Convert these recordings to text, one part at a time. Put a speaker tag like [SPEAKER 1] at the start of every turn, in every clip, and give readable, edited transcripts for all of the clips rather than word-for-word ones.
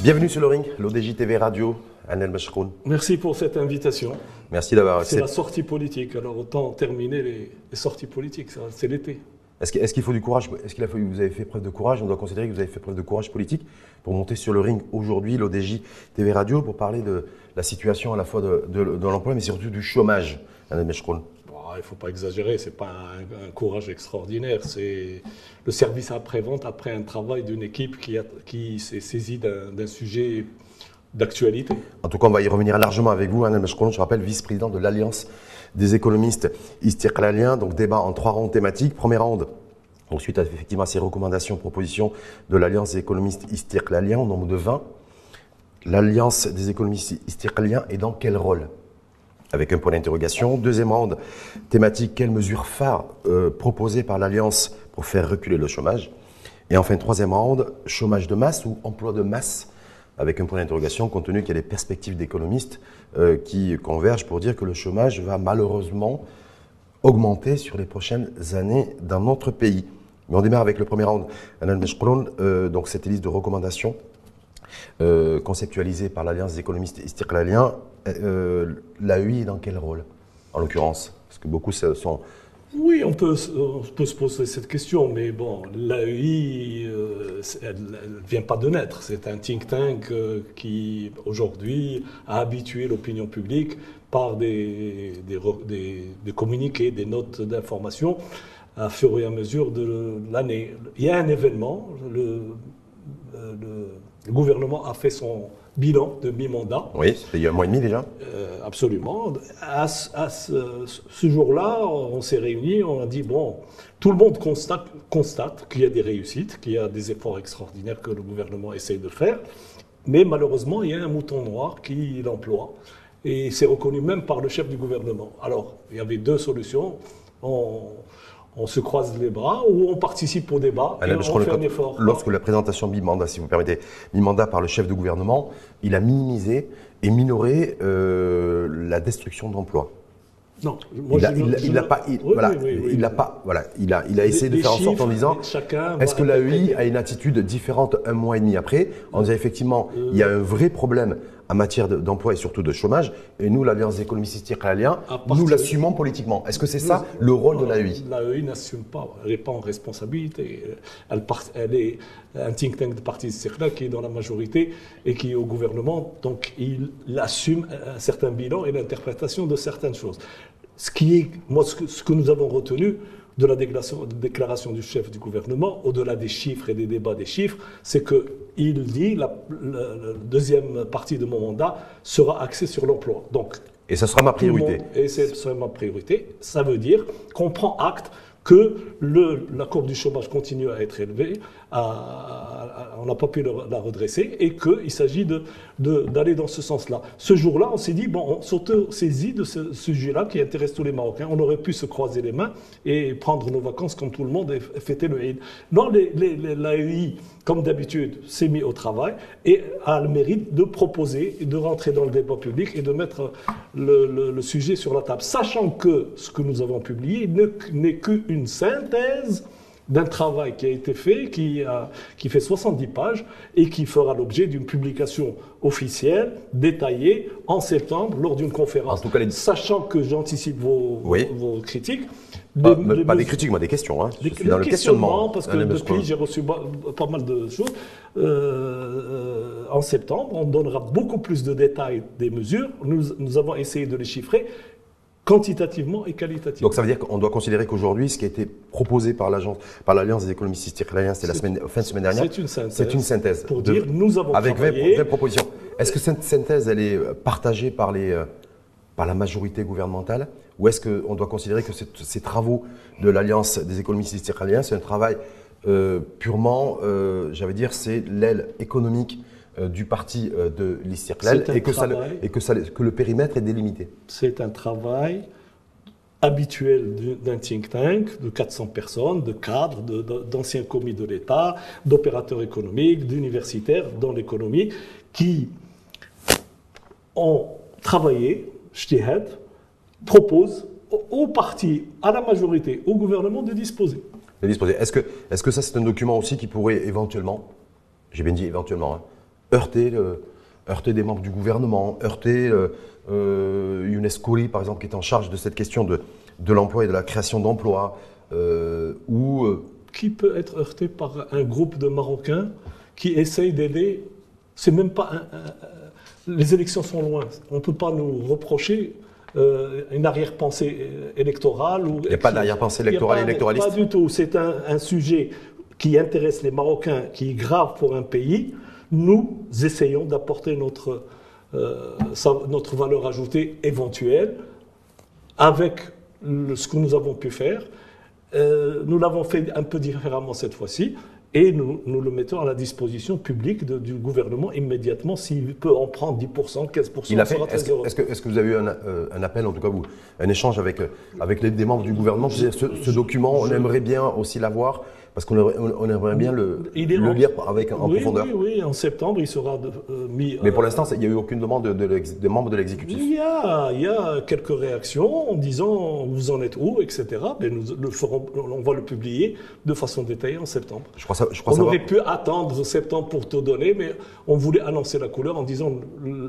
[SPEAKER 1] Bienvenue sur le ring, l'ODJ TV Radio, Anel Machroun.
[SPEAKER 2] Merci pour cette invitation.
[SPEAKER 1] Merci d'avoir
[SPEAKER 2] accepté. C'est la sortie politique, alors autant terminer les sorties politiques, c'est l'été.
[SPEAKER 1] Est-ce qu'il faut du courage? Est-ce que vous avez fait preuve de courage? On doit considérer que vous avez fait preuve de courage politique pour monter sur le ring aujourd'hui, l'ODJ TV Radio, pour parler de la situation à la fois de l'emploi, mais surtout du chômage, Anel Machroun.
[SPEAKER 2] Il ne faut pas exagérer, ce n'est pas un courage extraordinaire, c'est le service après-vente après un travail d'une équipe qui s'est saisie d'un sujet d'actualité.
[SPEAKER 1] En tout cas, on va y revenir largement avec vous, Anel Machroun, je rappelle, vice-président de l'Alliance des économistes istiqlaliens, donc débat en 3 rounds thématiques. Première round, donc suite à effectivement ces recommandations, propositions de l'Alliance des économistes istiqlaliens au nombre de 20. L'Alliance des économistes istiqlaliens est dans quel rôle? Avec un point d'interrogation. Deuxième round thématique, quelles mesures phares proposées par l'Alliance pour faire reculer le chômage? Et enfin, troisième round, chômage de masse ou emploi de masse? Avec un point d'interrogation, compte tenu qu'il y a des perspectives d'économistes qui convergent pour dire que le chômage va malheureusement augmenter sur les prochaines années dans notre pays. Mais on démarre avec le premier round. Anel Machroun, donc cette liste de recommandations conceptualisée par l'Alliance des économistes istiqlaliens, l'AEI est dans quel rôle, en l'occurrence? Parce que beaucoup sont...
[SPEAKER 2] Oui, on peut se poser cette question, mais bon, l'AEI, elle ne vient pas de naître. C'est un think tank qui, aujourd'hui, a habitué l'opinion publique par des communiqués, des notes d'information, à fur et à mesure de l'année. Il y a un événement, le gouvernement a fait son bilan de mi-mandat.
[SPEAKER 1] Oui, c'était il y a 1 mois et demi déjà.
[SPEAKER 2] Absolument. À ce jour-là, on s'est réunis, on a dit, bon, tout le monde constate qu'il y a des réussites, qu'il y a des efforts extraordinaires que le gouvernement essaye de faire, mais malheureusement, il y a un mouton noir qui l'emploie, et c'est reconnu même par le chef du gouvernement. Alors, il y avait 2 solutions. On se croise les bras ou on participe au débat et on fait un effort.
[SPEAKER 1] Lorsque la présentation mi-mandat, si vous permettez, mi-mandat par le chef de gouvernement, il a minimisé et minoré la destruction d'emplois.
[SPEAKER 2] Non,
[SPEAKER 1] il a essayé de faire en sorte en disant, est-ce que l'AEI a une attitude différente 1 mois et demi après, en disant effectivement, il y a un vrai problème en matière d'emploi et surtout de chômage, et nous, l'Alliance des économistes istiqlaliens, nous l'assumons politiquement. Est-ce que c'est ça le rôle de l'AEI?
[SPEAKER 2] L'AEI n'assume pas, elle n'est pas en responsabilité. Elle est un think tank de parti istiqlal qui est dans la majorité et qui est au gouvernement, donc il assume un certain bilan et l'interprétation de certaines choses. Ce que nous avons retenu de la déclaration du chef du gouvernement, au-delà des chiffres et des débats des chiffres, c'est qu'il dit la deuxième partie de mon mandat sera axée sur l'emploi.
[SPEAKER 1] Et ça sera ma priorité.
[SPEAKER 2] Et ce sera ma priorité. Ça veut dire qu'on prend acte que la courbe du chômage continue à être élevée, on n'a pas pu la redresser, et qu'il s'agit d'aller dans ce sens-là. Ce jour-là, on s'est dit, bon, on s'auto-saisit de ce sujet-là qui intéresse tous les Marocains. On aurait pu se croiser les mains et prendre nos vacances comme tout le monde et fêter le Eid. Non, l'AEI, comme d'habitude, s'est mis au travail et a le mérite de proposer, de rentrer dans le débat public et de mettre le sujet sur la table. Sachant que ce que nous avons publié n'est qu'une synthèse d'un travail qui a été fait, qui fait 70 pages et qui fera l'objet d'une publication officielle, détaillée, en septembre, lors d'une conférence.
[SPEAKER 1] En tout cas,
[SPEAKER 2] sachant que j'anticipe vos critiques.
[SPEAKER 1] Pas des critiques, moi des questions. Hein. Je suis dans le questionnement.
[SPEAKER 2] Parce que depuis, j'ai reçu pas mal de choses. En septembre, on donnera beaucoup plus de détails des mesures. Nous avons essayé de les chiffrer quantitativement et qualitativement.
[SPEAKER 1] Donc ça veut dire qu'on doit considérer qu'aujourd'hui, ce qui a été proposé par l'Alliance des économistes istiqlaliens, c'était fin de semaine dernière. C'est une synthèse.
[SPEAKER 2] Pour dire, nous avons
[SPEAKER 1] avec
[SPEAKER 2] travaillé...
[SPEAKER 1] 20 propositions. Est-ce que cette synthèse, elle est partagée par la majorité gouvernementale, ou est-ce qu'on doit considérer que ces travaux de l'Alliance des économistes istiqlaliens, c'est un travail purement, j'allais dire, c'est l'aile économique du parti de l'Istiqlal et que le périmètre est délimité?
[SPEAKER 2] C'est un travail habituel d'un think tank de 400 personnes, de cadres, d'anciens commis de l'État, d'opérateurs économiques, d'universitaires dans l'économie, qui ont travaillé, ijtihad, proposent au parti, à la majorité, au gouvernement de disposer.
[SPEAKER 1] Est-ce que ça c'est un document aussi qui pourrait éventuellement, j'ai bien dit éventuellement, heurter des membres du gouvernement, heurter Younes Khoury, par exemple, qui est en charge de cette question de l'emploi et de la création d'emplois,
[SPEAKER 2] Qui peut être heurté par un groupe de Marocains qui essayent d'aider? C'est même pas les élections sont loin. On ne peut pas nous reprocher une arrière-pensée électorale.
[SPEAKER 1] Il n'y a pas d'arrière-pensée électorale et électoraliste?
[SPEAKER 2] Pas du tout. C'est un sujet qui intéresse les Marocains, qui est grave pour un pays. Nous essayons d'apporter notre valeur ajoutée éventuelle avec ce que nous avons pu faire. Nous l'avons fait un peu différemment cette fois-ci. Et nous le mettons à la disposition publique du gouvernement immédiatement. S'il peut en prendre 10%, 15%,
[SPEAKER 1] il a fait. Est-ce que vous avez eu un appel, en tout cas un échange avec des membres du gouvernement? Ce document, on aimerait bien aussi l'avoir, parce qu'on aimerait bien le lire en profondeur.
[SPEAKER 2] Oui, en septembre, il sera mis...
[SPEAKER 1] Mais pour l'instant, il n'y a eu aucune demande des membres de l'exécutif?
[SPEAKER 2] Il y a quelques réactions en disant vous en êtes où, etc. Mais on va le publier de façon détaillée en septembre. On aurait pu attendre septembre pour te donner, mais on voulait annoncer la couleur en disant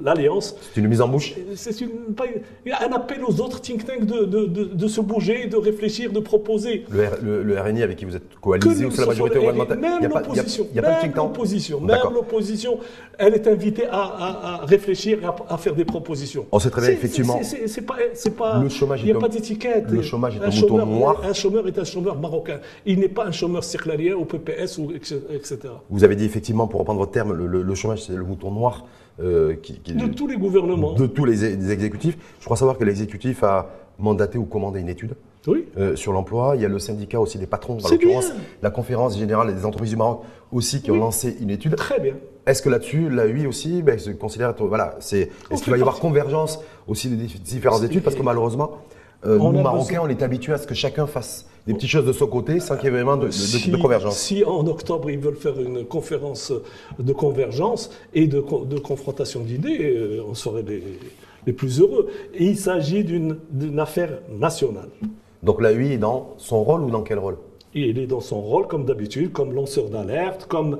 [SPEAKER 2] l'Alliance...
[SPEAKER 1] C'est une mise en bouche?
[SPEAKER 2] Il y a un appel aux autres think tanks de se bouger, de réfléchir, de proposer.
[SPEAKER 1] Le RNI avec qui vous êtes coalisé, ou c'est la majorité gouvernementale?
[SPEAKER 2] Même l'opposition, l'opposition, elle est invitée à réfléchir, à faire des propositions.
[SPEAKER 1] On sait très bien, effectivement.
[SPEAKER 2] C'est pas,
[SPEAKER 1] le chômage,
[SPEAKER 2] il n'y a pas d'étiquette.
[SPEAKER 1] Le chômage est un mouton noir.
[SPEAKER 2] Un chômeur est un chômeur marocain. Il n'est pas un chômeur circlarien au PPS, etc.
[SPEAKER 1] Vous avez dit effectivement, pour reprendre votre terme, le chômage, c'est le mouton noir.
[SPEAKER 2] De tous les gouvernements.
[SPEAKER 1] De tous les exécutifs. Je crois savoir que l'exécutif a mandaté ou commandé une étude sur l'emploi. Il y a le syndicat aussi des patrons, en l'occurrence la conférence générale des entreprises du Maroc aussi qui ont lancé une étude.
[SPEAKER 2] Très bien.
[SPEAKER 1] Est-ce que là-dessus, la UI aussi se considère, est-ce qu'il va y avoir convergence aussi des différentes études? Parce que malheureusement, nous Marocains, on est habitués à ce que chacun fasse des petites choses de son côté sans qu'il y ait vraiment de convergence.
[SPEAKER 2] Si en octobre, ils veulent faire une conférence de convergence et de confrontation d'idées, on serait les plus heureux. Et il s'agit d'une affaire nationale.
[SPEAKER 1] Donc la UI est dans son rôle ou dans quel rôle?
[SPEAKER 2] Il est dans son rôle, comme d'habitude, comme lanceur d'alerte, comme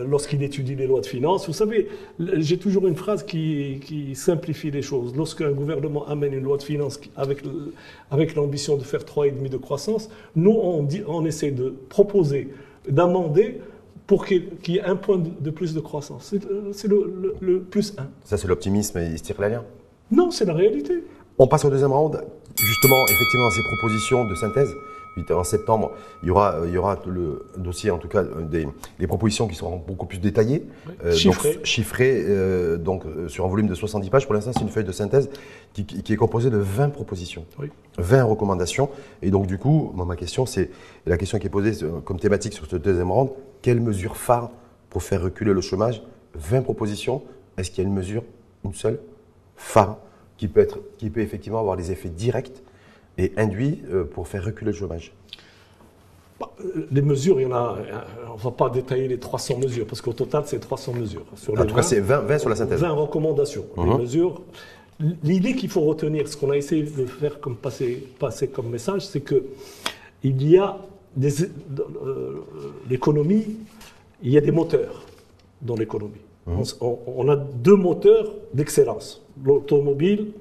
[SPEAKER 2] lorsqu'il étudie les lois de finances. Vous savez, j'ai toujours une phrase qui simplifie les choses. Lorsqu'un gouvernement amène une loi de finances avec l'ambition de faire 3,5 de croissance, nous, on essaie de proposer, d'amender pour qu'il y ait un point de plus de croissance. C'est le plus 1.
[SPEAKER 1] Ça, c'est l'optimisme istiqlalien?
[SPEAKER 2] Non, c'est la réalité.
[SPEAKER 1] On passe au deuxième round. Justement, effectivement, ces propositions de synthèse. En septembre, il y aura le dossier, en tout cas, des propositions qui seront beaucoup plus détaillées, chiffrées, sur un volume de 70 pages. Pour l'instant, c'est une feuille de synthèse qui est composée de 20 propositions, 20 recommandations. Et donc, du coup, ma question, c'est la question qui est posée comme thématique sur ce deuxième round. Quelle mesure phare pour faire reculer le chômage? 20 propositions. Est-ce qu'il y a une mesure, une seule, phare, qui peut effectivement avoir des effets directs et induits pour faire reculer le chômage?
[SPEAKER 2] Les mesures, il y en a. On ne va pas détailler les 300 mesures, parce qu'au total, c'est 300 mesures.
[SPEAKER 1] En tout cas, c'est 20 sur la synthèse.
[SPEAKER 2] 20 recommandations. Les mesures. L'idée qu'il faut retenir, ce qu'on a essayé de faire comme passer comme message, c'est que il y a l'économie, il y a des moteurs dans l'économie. On a deux moteurs d'excellence, l'automobile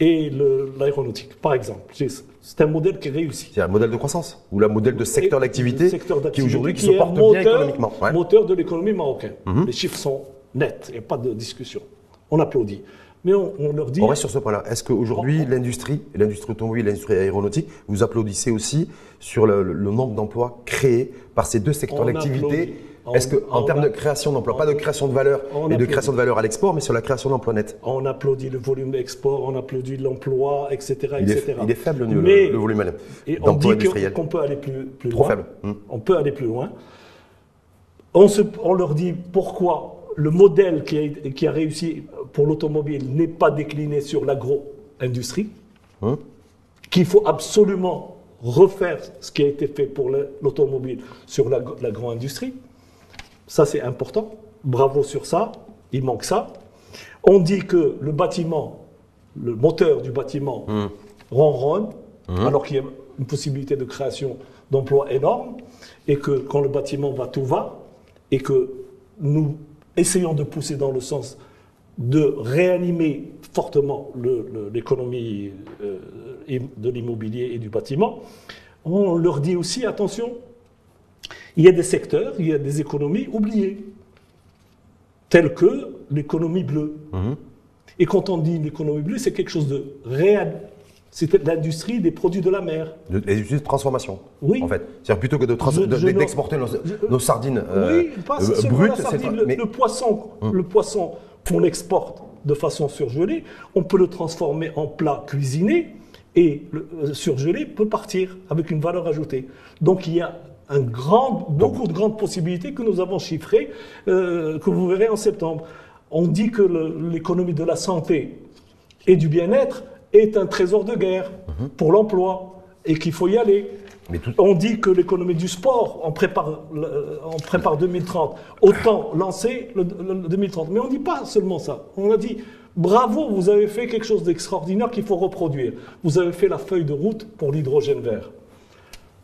[SPEAKER 2] et l'aéronautique, par exemple. C'est un modèle qui réussit.
[SPEAKER 1] C'est un modèle de croissance ou un modèle de secteur d'activité qui aujourd'hui se porte bien économiquement.
[SPEAKER 2] Moteur de l'économie marocaine. Les chiffres sont nets, il n'y a pas de discussion. On applaudit. Mais on leur dit...
[SPEAKER 1] On reste sur ce point-là. Est-ce qu'aujourd'hui, l'industrie automobile, l'industrie aéronautique, vous applaudissez aussi sur le nombre d'emplois créés par ces deux secteurs d'activité? Est-ce qu'en termes de création d'emplois, pas de création de valeur et de création de valeur à l'export, mais sur la création d'emplois nets?
[SPEAKER 2] On applaudit le volume d'export, on applaudit l'emploi, etc.
[SPEAKER 1] Il est faible le volume d'emplois industriels.
[SPEAKER 2] On peut aller plus
[SPEAKER 1] Trop
[SPEAKER 2] loin.
[SPEAKER 1] Faible.
[SPEAKER 2] On peut aller plus loin. On leur dit pourquoi le modèle qui a réussi pour l'automobile n'est pas décliné sur l'agro-industrie, qu'il faut absolument refaire ce qui a été fait pour l'automobile sur l'agro-industrie. Ça, c'est important. Bravo sur ça. Il manque ça. On dit que le bâtiment, le moteur du bâtiment ronronne, alors qu'il y a une possibilité de création d'emplois énorme, et que quand le bâtiment va, tout va, et que nous essayons de pousser dans le sens de réanimer fortement l'économie de l'immobilier et du bâtiment. On leur dit aussi, attention, il y a des secteurs, il y a des économies oubliées, telles que l'économie bleue. Et quand on dit l'économie bleue, c'est quelque chose de réel. C'est l'industrie des produits de la mer.
[SPEAKER 1] Les industries de transformation,
[SPEAKER 2] oui.
[SPEAKER 1] En fait. C'est-à-dire plutôt que d'exporter nos sardines
[SPEAKER 2] oui, pas
[SPEAKER 1] brutes.
[SPEAKER 2] La sardine, le poisson qu'on exporte de façon surgelée, on peut le transformer en plat cuisiné et le surgelé peut partir avec une valeur ajoutée. Donc il y a beaucoup de grandes possibilités que nous avons chiffrées, que vous verrez en septembre. On dit que l'économie de la santé et du bien-être est un trésor de guerre pour l'emploi et qu'il faut y aller. On dit que l'économie du sport, on prépare 2030, autant lancer le 2030. Mais on ne dit pas seulement ça. On a dit, bravo, vous avez fait quelque chose d'extraordinaire qu'il faut reproduire. Vous avez fait la feuille de route pour l'hydrogène vert.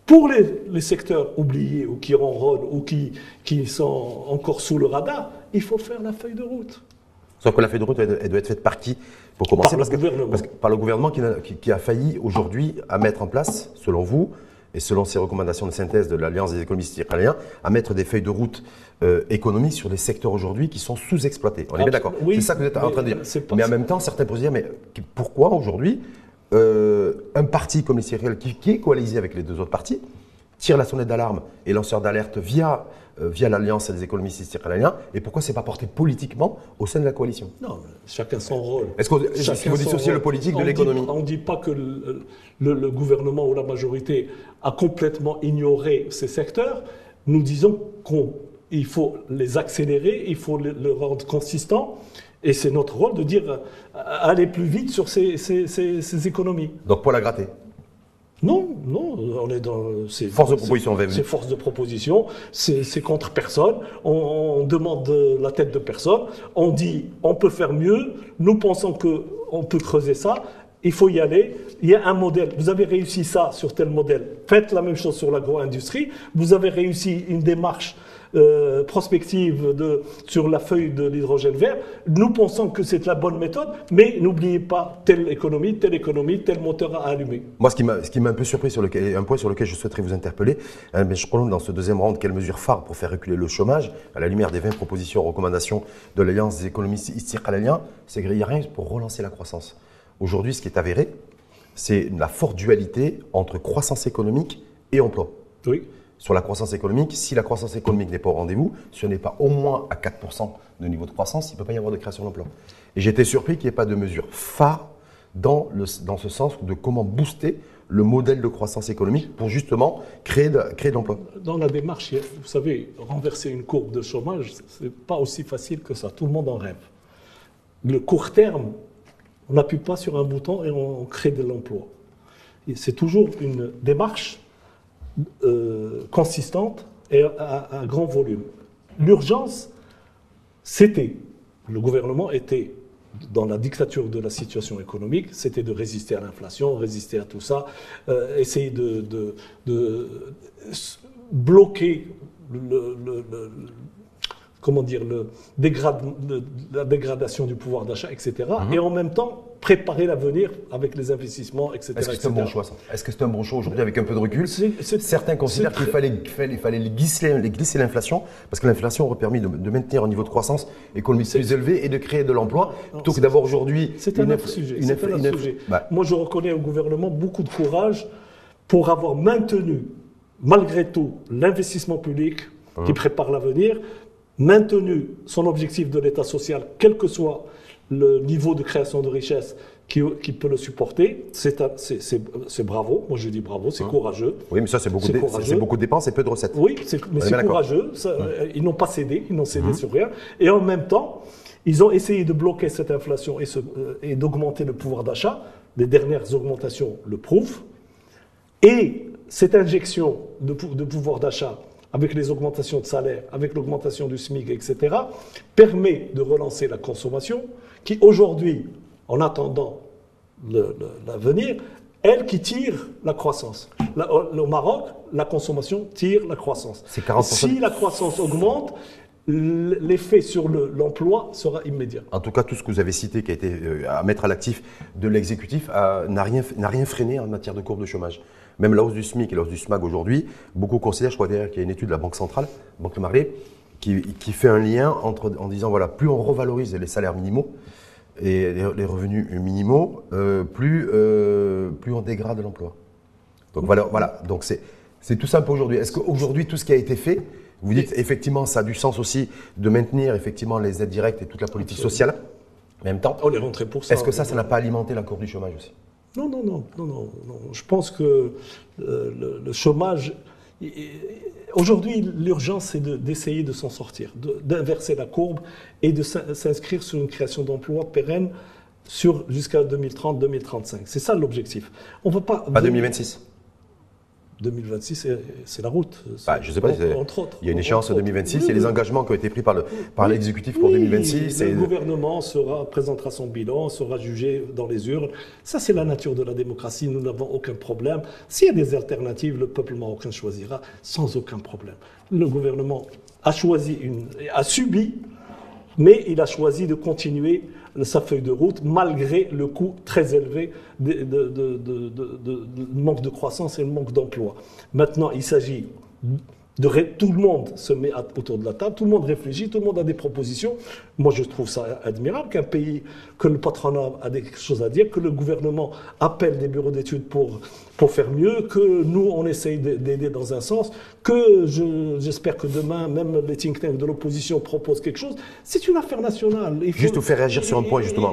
[SPEAKER 2] Pour les secteurs oubliés ou qui ronronnent ou qui sont encore sous le radar, il faut faire la feuille de route.
[SPEAKER 1] Sauf que la feuille de route, elle doit être faite par qui pour commencer? Par le gouvernement qui a failli aujourd'hui à mettre en place, selon vous, et selon ces recommandations de synthèse de l'Alliance des économistes israéliens, à mettre des feuilles de route économiques sur les secteurs aujourd'hui qui sont sous-exploités. On est bien d'accord?
[SPEAKER 2] Oui,
[SPEAKER 1] c'est ça que vous êtes en train de dire. Mais en même temps, certains pourraient se dire, mais pourquoi aujourd'hui un parti comme l'Israël qui est coalisé avec les deux autres partis tire la sonnette d'alarme et lanceur d'alerte via l'Alliance des économistes israéliens, et pourquoi ce n'est pas porté politiquement au sein de la coalition?
[SPEAKER 2] Non, chacun son rôle.
[SPEAKER 1] Est-ce que vous dissociez le politique de l'économie?
[SPEAKER 2] On ne dit pas que le gouvernement ou la majorité a complètement ignoré ces secteurs. Nous disons qu'il faut les accélérer, il faut le rendre consistant, et c'est notre rôle de dire aller plus vite sur ces économies.
[SPEAKER 1] Donc pour la gratter?
[SPEAKER 2] Non, on est dans...
[SPEAKER 1] Force de proposition,
[SPEAKER 2] c'est force de proposition, c'est contre personne, on demande la tête de personne, on dit on peut faire mieux, nous pensons qu'on peut creuser ça, il faut y aller, il y a un modèle, vous avez réussi ça sur tel modèle, faites la même chose sur l'agro-industrie, vous avez réussi une démarche prospective sur la feuille de l'hydrogène vert, nous pensons que c'est la bonne méthode, mais n'oubliez pas telle économie, tel moteur à allumer.
[SPEAKER 1] Moi, ce qui m'a un peu surpris, un point sur lequel je souhaiterais vous interpeller, mais je crois dans ce deuxième round, quelle mesure phare pour faire reculer le chômage, à la lumière des 20 propositions, recommandations de l'Alliance des économistes israéliens, c'est qu'il n'y a rien pour relancer la croissance. Aujourd'hui, ce qui est avéré, c'est la forte dualité entre croissance économique et emploi.
[SPEAKER 2] Oui.
[SPEAKER 1] Sur la croissance économique, si la croissance économique n'est pas au rendez-vous, si on n'est pas au moins à 4% de niveau de croissance, il ne peut pas y avoir de création d'emplois. Et j'étais surpris qu'il n'y ait pas de mesure phare dans ce sens de comment booster le modèle de croissance économique pour justement créer de l'emploi.
[SPEAKER 2] Dans la démarche, vous savez, renverser une courbe de chômage, ce n'est pas aussi facile que ça. Tout le monde en rêve. Le court terme, on n'appuie pas sur un bouton et on crée de l'emploi. C'est toujours une démarche consistante et à grand volume. L'urgence, le gouvernement était dans la dictature de la situation économique, c'était de résister à l'inflation, résister à tout ça, essayer de bloquer la dégradation du pouvoir d'achat, etc. Et en même temps, préparer l'avenir avec les investissements, etc.
[SPEAKER 1] Est-ce que c'est un bon choix, ça? Est-ce que c'est un bon choix aujourd'hui avec un peu de recul? Certains considèrent qu'il fallait glisser l'inflation, parce que l'inflation aurait permis de maintenir un niveau de croissance économique plus élevé et de créer de l'emploi, plutôt que d'avoir aujourd'hui...
[SPEAKER 2] C'est un autre sujet. Moi, je reconnais au gouvernement beaucoup de courage pour avoir maintenu, malgré tout, l'investissement public qui prépare l'avenir, maintenu son objectif de l'État social, quel que soit le niveau de création de richesse qui peut le supporter, c'est bravo. Moi, je dis bravo, c'est courageux.
[SPEAKER 1] Oui, mais ça, c'est beaucoup de dépenses et peu de recettes.
[SPEAKER 2] Oui, mais c'est courageux. Ils n'ont pas cédé, ils n'ont cédé sur rien. Et en même temps, ils ont essayé de bloquer cette inflation et d'augmenter le pouvoir d'achat. Les dernières augmentations le prouvent. Et cette injection de pouvoir d'achat, avec les augmentations de salaire, avec l'augmentation du SMIC, etc., permet de relancer la consommation, qui aujourd'hui, en attendant l'avenir, elle qui tire la croissance. Au Maroc, la consommation tire la croissance. Si la croissance augmente, l'effet sur l'emploi sera immédiat.
[SPEAKER 1] En tout cas, tout ce que vous avez cité qui a été à mettre à l'actif de l'exécutif n'a rien freiné en matière de courbe de chômage. Même la hausse du SMIC et la hausse du SMAG aujourd'hui, beaucoup considèrent, je crois d'ailleurs qu'il y a une étude de la Banque centrale, Banque de Marais, qui fait un lien en disant voilà, plus on revalorise les salaires minimaux et les revenus minimaux, plus on dégrade l'emploi. Donc voilà. Donc c'est tout simple aujourd'hui. Est-ce qu'aujourd'hui, tout ce qui a été fait, vous dites effectivement, ça a du sens aussi de maintenir effectivement les aides directes et toute la politique sociale en même temps.
[SPEAKER 2] On est rentré pour ça.
[SPEAKER 1] Est-ce que ça n'a pas alimenté la courbe du chômage aussi?
[SPEAKER 2] Non. Je pense que le chômage. Aujourd'hui, l'urgence, c'est d'essayer de s'en sortir, d'inverser la courbe et de s'inscrire sur une création d'emplois pérennes jusqu'à 2030-2035. C'est ça l'objectif. On veut pas.
[SPEAKER 1] Pas 2026.
[SPEAKER 2] 2026, c'est la route.
[SPEAKER 1] Je ne sais pas,
[SPEAKER 2] entre autres.
[SPEAKER 1] Il y a une échéance en 2026, il y a les engagements qui ont été pris par l'exécutif pour 2026.
[SPEAKER 2] Le gouvernement présentera son bilan, sera jugé dans les urnes. Ça, c'est la nature de la démocratie, nous n'avons aucun problème. S'il y a des alternatives, le peuple marocain choisira sans aucun problème. Le gouvernement a subi, mais il a choisi de continuer sa feuille de route, malgré le coût très élevé de manque de croissance et le manque d'emploi. Maintenant, il s'agit tout le monde se met autour de la table, tout le monde réfléchit, tout le monde a des propositions. Moi, je trouve ça admirable qu'un pays, que le patronat a des choses à dire, que le gouvernement appelle des bureaux d'études pour faire mieux, que nous, on essaye d'aider dans un sens, que j'espère que demain, même les think tanks de l'opposition proposent quelque chose. C'est une affaire nationale.
[SPEAKER 1] Juste vous faire réagir sur un point, justement.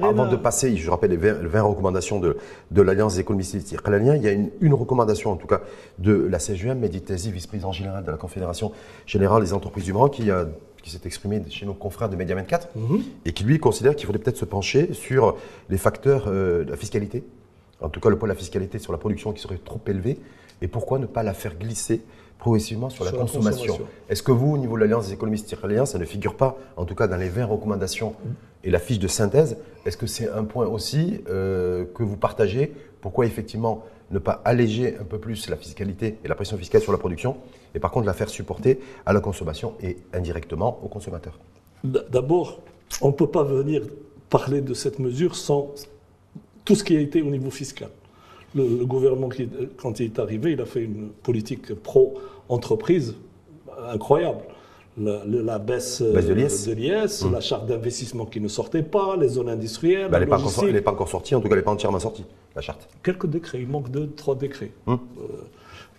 [SPEAKER 1] Avant de passer, je rappelle les 20 recommandations de l'Alliance des économistes istiqlaliens, il y a une recommandation, en tout cas, de la CGM, Mehdi Tazi, vice-président général de la Confédération générale des entreprises du Maroc, qui s'est exprimé chez nos confrères de Média 24, et qui, lui, considère qu'il faudrait peut-être se pencher sur les facteurs de la fiscalité, en tout cas le poids de la fiscalité sur la production qui serait trop élevé, et pourquoi ne pas la faire glisser progressivement sur la consommation. Est-ce que vous, au niveau de l'Alliance des économistes istiqlaliens, ça ne figure pas, en tout cas dans les 20 recommandations et la fiche de synthèse, est-ce que c'est un point aussi que vous partagez? Pourquoi effectivement ne pas alléger un peu plus la fiscalité et la pression fiscale sur la production, et par contre la faire supporter à la consommation et indirectement aux consommateurs?
[SPEAKER 2] D'abord, on ne peut pas venir parler de cette mesure sans tout ce qui a été au niveau fiscal. Le gouvernement, quand il est arrivé, il a fait une politique pro-entreprise incroyable. La baisse de l'IS, la charte d'investissement qui ne sortait pas, les zones industrielles.
[SPEAKER 1] Elle n'est pas encore sortie, en tout cas elle n'est pas entièrement sortie, la charte.
[SPEAKER 2] Quelques décrets, il manque 2-3 décrets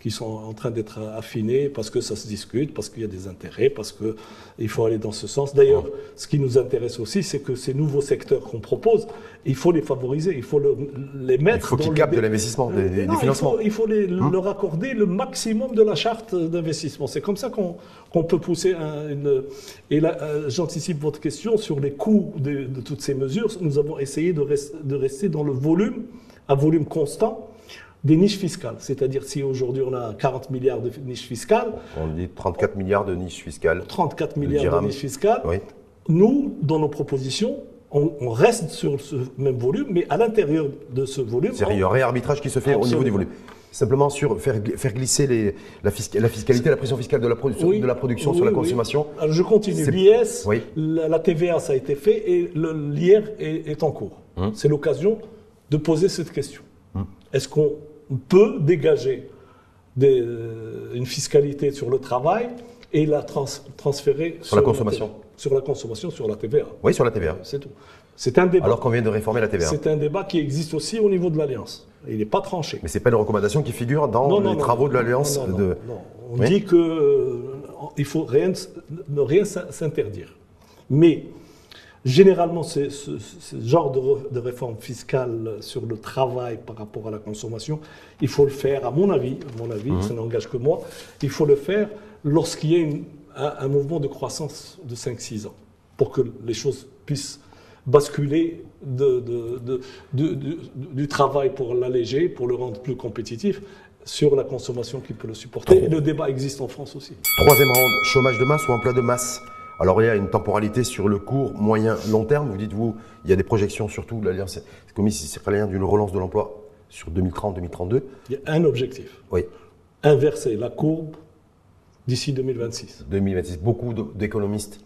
[SPEAKER 2] qui sont en train d'être affinés parce que ça se discute, parce qu'il y a des intérêts, parce qu'il faut aller dans ce sens. D'ailleurs, ce qui nous intéresse aussi, c'est que ces nouveaux secteurs qu'on propose, il faut les favoriser, il faut les mettre. Il
[SPEAKER 1] faut qu'ils captent de l'investissement, des financements.
[SPEAKER 2] Il faut leur accorder le maximum de la charte d'investissement. C'est comme ça qu'on peut pousser Et là, j'anticipe votre question sur les coûts de toutes ces mesures. Nous avons essayé de rester dans le volume, un volume constant, des niches fiscales. C'est-à-dire, si aujourd'hui on a 40 milliards de niches fiscales.
[SPEAKER 1] On dit 34 milliards de niches fiscales.
[SPEAKER 2] 34 milliards de niches fiscales. Oui. Nous, dans nos propositions, on reste sur ce même volume, mais à l'intérieur de ce volume.
[SPEAKER 1] C'est-à-dire, il y a un réarbitrage qui se fait au niveau du volume. Simplement sur faire glisser la fiscalité, la pression fiscale de la production sur la consommation.
[SPEAKER 2] Alors je continue. L'IS, la TVA, ça a été fait et l'IR est en cours. C'est l'occasion de poser cette question. Est-ce qu'on peut dégager une fiscalité sur le travail et la transférer
[SPEAKER 1] sur la consommation?
[SPEAKER 2] Sur la consommation, sur la TVA.
[SPEAKER 1] Oui, sur la TVA.
[SPEAKER 2] C'est tout. C'est un débat.
[SPEAKER 1] Alors qu'on vient de réformer la TVA.
[SPEAKER 2] C'est un débat qui existe aussi au niveau de l'Alliance. Il n'est pas tranché.
[SPEAKER 1] Mais ce n'est pas une recommandation qui figure dans les travaux de l'Alliance.
[SPEAKER 2] Non. On dit qu'il ne faut ne rien s'interdire. Mais généralement, ce genre de réforme fiscale sur le travail par rapport à la consommation, il faut le faire, à mon avis, ça n'engage que moi, il faut le faire lorsqu'il y a un mouvement de croissance de 5-6 ans, pour que les choses puissent basculer du travail pour l'alléger, pour le rendre plus compétitif, sur la consommation qui peut le supporter. Et le débat existe en France aussi.
[SPEAKER 1] Troisième round, chômage de masse ou emploi de masse? Alors il y a une temporalité sur le court, moyen, long terme. Vous dites-vous, il y a des projections surtout de l'Alliance économiste istiqlalienne d'une relance de l'emploi sur 2030-2032.
[SPEAKER 2] Il y a un objectif.
[SPEAKER 1] Oui.
[SPEAKER 2] Inverser la courbe d'ici 2026.
[SPEAKER 1] 2026. Beaucoup d'économistes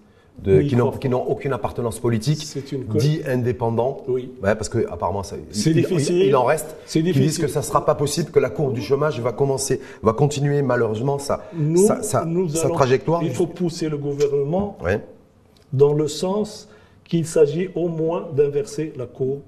[SPEAKER 2] Oui,
[SPEAKER 1] qui n'ont aucune appartenance politique,
[SPEAKER 2] C'est
[SPEAKER 1] dits indépendants,
[SPEAKER 2] Oui.
[SPEAKER 1] ouais, parce que apparemment
[SPEAKER 2] C'est difficile.
[SPEAKER 1] il en reste,
[SPEAKER 2] C'est
[SPEAKER 1] qui disent
[SPEAKER 2] difficile.
[SPEAKER 1] que ça ne sera pas possible, que la courbe du chômage va continuer malheureusement sa trajectoire.
[SPEAKER 2] Il faut pousser le gouvernement
[SPEAKER 1] Ouais.
[SPEAKER 2] dans le sens qu'il s'agit au moins d'inverser la courbe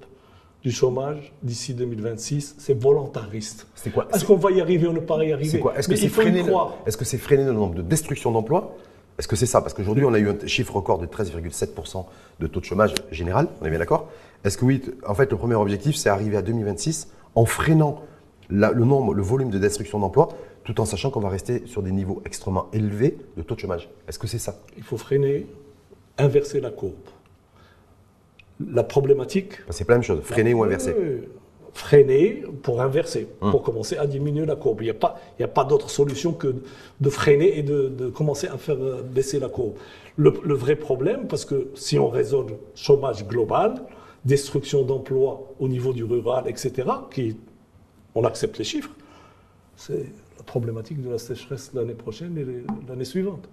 [SPEAKER 2] du chômage d'ici 2026. C'est volontariste.
[SPEAKER 1] C'est quoi?
[SPEAKER 2] Est-ce qu'on va y arriver ou ne pas y arriver?
[SPEAKER 1] C'est quoi? Est-ce que
[SPEAKER 2] Mais
[SPEAKER 1] c'est
[SPEAKER 2] il faut y
[SPEAKER 1] freiner
[SPEAKER 2] croire.
[SPEAKER 1] est-ce que c'est freiner le nombre de destructions d'emplois? Est-ce que c'est ça? Parce qu'aujourd'hui, on a eu un chiffre record de 13,7% de taux de chômage général, on est bien d'accord? Est-ce que oui, en fait, le premier objectif, c'est arriver à 2026 en freinant le volume de destruction d'emplois, tout en sachant qu'on va rester sur des niveaux extrêmement élevés de taux de chômage? Est-ce que c'est ça?
[SPEAKER 2] Il faut freiner, inverser la courbe. La problématique...
[SPEAKER 1] C'est pas la même chose, freiner ou inverser.
[SPEAKER 2] Freiner pour inverser, pour commencer à diminuer la courbe. Il n'y a pas d'autre solution que de freiner et de commencer à faire baisser la courbe. Le vrai problème, parce que si on raisonne chômage global, destruction d'emplois au niveau du rural, etc., on accepte les chiffres, c'est la problématique de la sécheresse l'année prochaine et l'année suivante.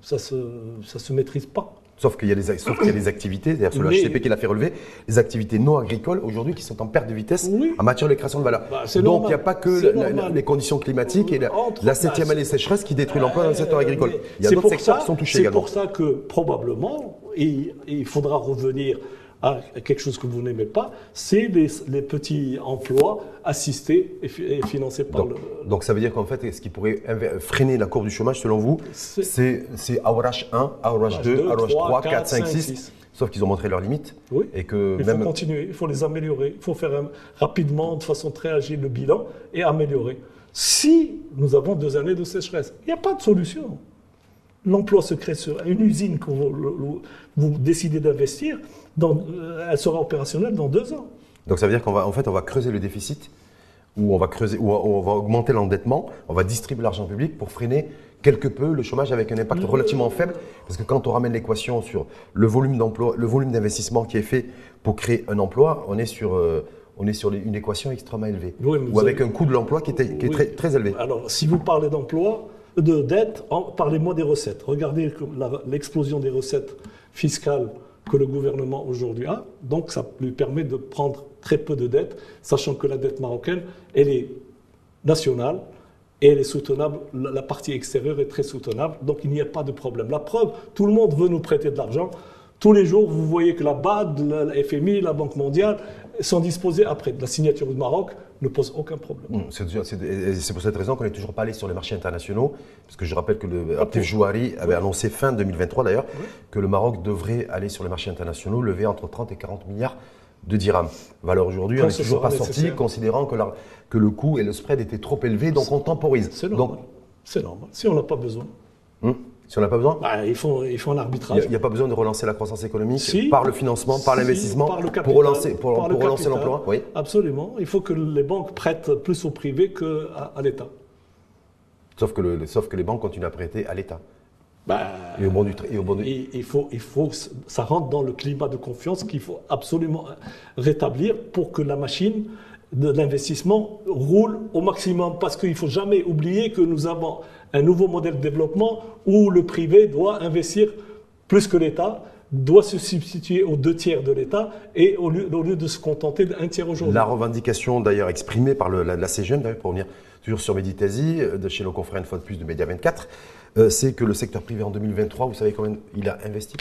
[SPEAKER 2] Ça se maîtrise pas.
[SPEAKER 1] Sauf qu'il y a des activités, d'ailleurs c'est le HCP qui l'a fait relever, les activités non agricoles aujourd'hui qui sont en perte de vitesse en matière de création de valeur. Donc il n'y a pas que les conditions climatiques et la 7e année sécheresse qui détruit l'emploi dans le secteur agricole. Il y a d'autres secteurs qui sont touchés également.
[SPEAKER 2] C'est pour ça que probablement, il faudra revenir à quelque chose que vous n'aimez pas, c'est les petits emplois assistés et financés par
[SPEAKER 1] Donc ça veut dire qu'en fait, ce qui pourrait freiner la courbe du chômage, selon vous, c'est AORH 1, AORH 2, AORH 3, 4, 5, 6. Sauf qu'ils ont montré leurs limites.
[SPEAKER 2] Oui.
[SPEAKER 1] Et que
[SPEAKER 2] il faut continuer, il faut les améliorer. Il faut faire rapidement, de façon très agile, le bilan et améliorer. Si nous avons 2 années de sécheresse, il n'y a pas de solution. L'emploi se crée sur une usine que vous décidez d'investir, elle sera opérationnelle dans 2 ans.
[SPEAKER 1] Donc ça veut dire qu'on va creuser le déficit, ou on va augmenter l'endettement, on va distribuer l'argent public pour freiner quelque peu le chômage avec un impact relativement faible. Parce que quand on ramène l'équation sur le volume d'emploi, le volume d'investissement qui est fait pour créer un emploi, on est sur une équation extrêmement élevée.
[SPEAKER 2] Oui,
[SPEAKER 1] ou avec un coût de l'emploi qui est très, très élevé.
[SPEAKER 2] Alors, si vous parlez d'emploi, de dette, parlez-moi des recettes. Regardez l'explosion des recettes fiscales que le gouvernement aujourd'hui a. Donc, ça lui permet de prendre très peu de dettes, sachant que la dette marocaine, elle est nationale et elle est soutenable. La partie extérieure est très soutenable. Donc, il n'y a pas de problème. La preuve, tout le monde veut nous prêter de l'argent. Tous les jours, vous voyez que la BAD, la FMI, la Banque mondiale sont disposés après. La signature du Maroc ne pose aucun problème.
[SPEAKER 1] C'est pour cette raison qu'on n'est toujours pas allé sur les marchés internationaux, parce que je rappelle que le Abdel Jouari avait annoncé fin 2023 d'ailleurs, que le Maroc devrait aller sur les marchés internationaux, lever entre 30 et 40 milliards de dirhams. Alors aujourd'hui, on n'est toujours pas sorti, considérant que le coût et le spread étaient trop élevés, donc on temporise.
[SPEAKER 2] C'est normal. C'est normal. Si on n'a pas besoin.
[SPEAKER 1] Si on n'a pas besoin,
[SPEAKER 2] il faut un arbitrage.
[SPEAKER 1] Il n'y a pas besoin de relancer la croissance économique par le financement, par l'investissement,
[SPEAKER 2] par le capital,
[SPEAKER 1] pour relancer l'emploi. Oui.
[SPEAKER 2] Absolument. Il faut que les banques prêtent plus au privé qu'à l'État.
[SPEAKER 1] Sauf que les banques continuent à prêter à l'État.
[SPEAKER 2] Et au bon du il faut que ça rentre dans le climat de confiance qu'il faut absolument rétablir pour que la machine de l'investissement roule au maximum. Parce qu'il ne faut jamais oublier que nous avons un nouveau modèle de développement où le privé doit investir plus que l'État, doit se substituer aux 2 tiers de l'État et au lieu de se contenter d'1 tiers aujourd'hui.
[SPEAKER 1] La revendication d'ailleurs exprimée par la CGM, pour revenir toujours sur Meditazi, de chez nos confrères une fois de plus de Média 24, c'est que le secteur privé en 2023, vous savez combien il a investi?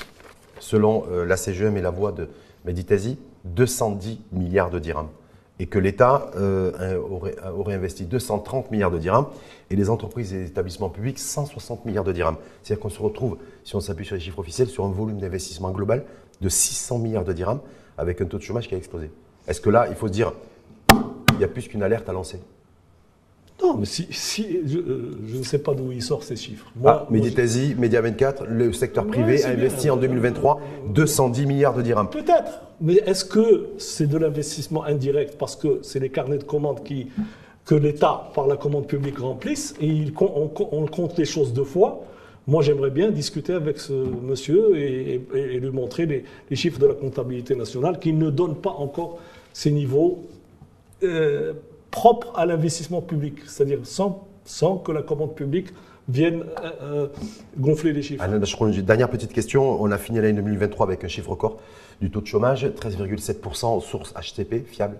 [SPEAKER 1] Selon la CGM et la voix de Meditazi, 210 milliards de dirhams. Et que l'État aurait investi 230 milliards de dirhams et les entreprises et les établissements publics 160 milliards de dirhams. C'est-à-dire qu'on se retrouve, si on s'appuie sur les chiffres officiels, sur un volume d'investissement global de 600 milliards de dirhams avec un taux de chômage qui a explosé. Est-ce que là, il faut se dire, il y a plus qu'une alerte à lancer?
[SPEAKER 2] Non, mais je ne sais pas d'où il sort ces chiffres.
[SPEAKER 1] Meditazi, Média 24, le secteur privé a investi en 2023 210 milliards de dirhams.
[SPEAKER 2] Peut-être, mais est-ce que c'est de l'investissement indirect parce que c'est les carnets de commandes que l'État, par la commande publique, remplisse et on compte les choses 2 fois? Moi, j'aimerais bien discuter avec ce monsieur et lui montrer les chiffres de la comptabilité nationale qui ne donnent pas encore ces niveaux propres à l'investissement public, c'est-à-dire sans sans que la commande publique vienne gonfler les chiffres.
[SPEAKER 1] Hanan Bachroun, dernière petite question. On a fini l'année 2023 avec un chiffre record du taux de chômage, 13,7%, source HCP, fiable?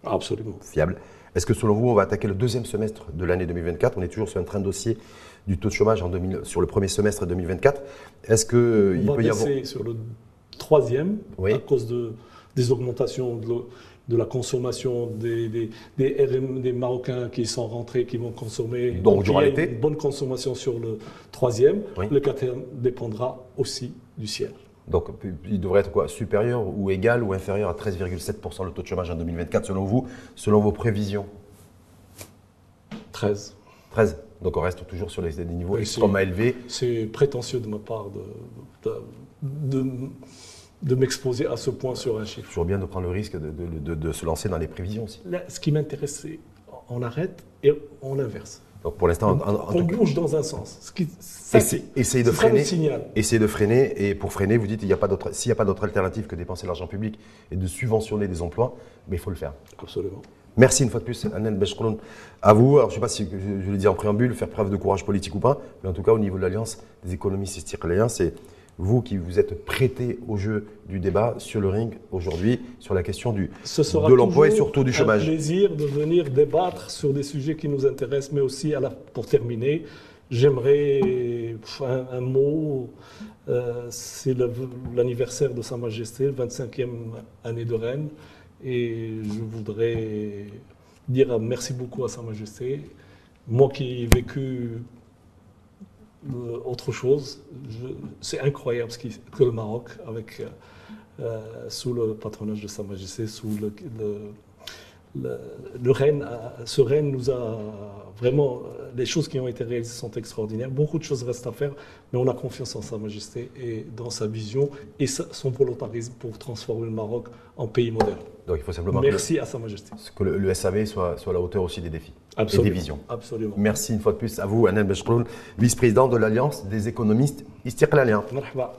[SPEAKER 2] Absolument.
[SPEAKER 1] Fiable. Est-ce que selon vous, on va attaquer le deuxième semestre de l'année 2024? On est toujours sur un train de dossier du taux de chômage sur le premier semestre 2024. Est-ce qu'il
[SPEAKER 2] peut y avoir... On va baisser sur le troisième, à cause des augmentations de la consommation des Marocains qui sont rentrés, qui vont consommer.
[SPEAKER 1] Donc durant l'été.
[SPEAKER 2] Une bonne consommation sur le troisième. Le quatrième dépendra aussi du ciel.
[SPEAKER 1] Donc il devrait être quoi? Supérieur ou égal ou inférieur à 13,7% le taux de chômage en 2024 selon vous, selon vos prévisions?
[SPEAKER 2] 13.
[SPEAKER 1] 13. Donc on reste toujours sur des niveaux extrêmement élevés.
[SPEAKER 2] C'est prétentieux de ma part de m'exposer à ce point sur un chiffre.
[SPEAKER 1] Toujours bien de prendre le risque de se lancer dans les prévisions aussi.
[SPEAKER 2] Là, ce qui m'intéresse, c'est on arrête et on inverse.
[SPEAKER 1] Donc pour l'instant,
[SPEAKER 2] on bouge dans un sens.
[SPEAKER 1] Essayez de freiner. Et pour freiner, vous dites s'il n'y a pas d'autre alternative que dépenser l'argent public et de subventionner des emplois, mais il faut le faire.
[SPEAKER 2] Absolument.
[SPEAKER 1] Merci une fois de plus, Hanan Bachroun. À vous, alors je ne sais pas si je l'ai dit en préambule, faire preuve de courage politique ou pas, mais en tout cas au niveau de l'Alliance des économistes istiqlaliens, c'est vous qui vous êtes prêté au jeu du débat sur le ring aujourd'hui, sur la question de l'emploi et surtout du chômage.
[SPEAKER 2] Ce sera un plaisir de venir débattre sur des sujets qui nous intéressent, mais aussi, pour terminer, j'aimerais un mot. C'est l'anniversaire de Sa Majesté, 25e année de règne, et je voudrais dire merci beaucoup à Sa Majesté. Moi qui ai vécu autre chose, c'est incroyable que le Maroc, sous le patronage de Sa Majesté, sous ce règne nous a vraiment, les choses qui ont été réalisées sont extraordinaires. Beaucoup de choses restent à faire, mais on a confiance en Sa Majesté et dans sa vision et son volontarisme pour transformer le Maroc en pays moderne.
[SPEAKER 1] Donc il faut simplement
[SPEAKER 2] merci à Sa Majesté.
[SPEAKER 1] Que le SAV soit à la hauteur aussi des défis et des visions.
[SPEAKER 2] Absolument.
[SPEAKER 1] Merci une fois de plus à vous, Hanan Bachroun, vice-président de l'Alliance des économistes istiqlaliens.
[SPEAKER 2] Marhaba.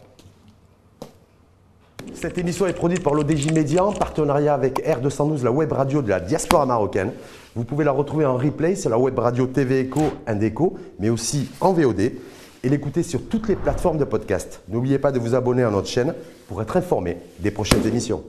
[SPEAKER 1] Cette émission est produite par l'ODJ Média en partenariat avec R212, la web radio de la diaspora marocaine. Vous pouvez la retrouver en replay sur la web radio TV Echo, Indeco, mais aussi en VOD et l'écouter sur toutes les plateformes de podcast. N'oubliez pas de vous abonner à notre chaîne pour être informé des prochaines émissions.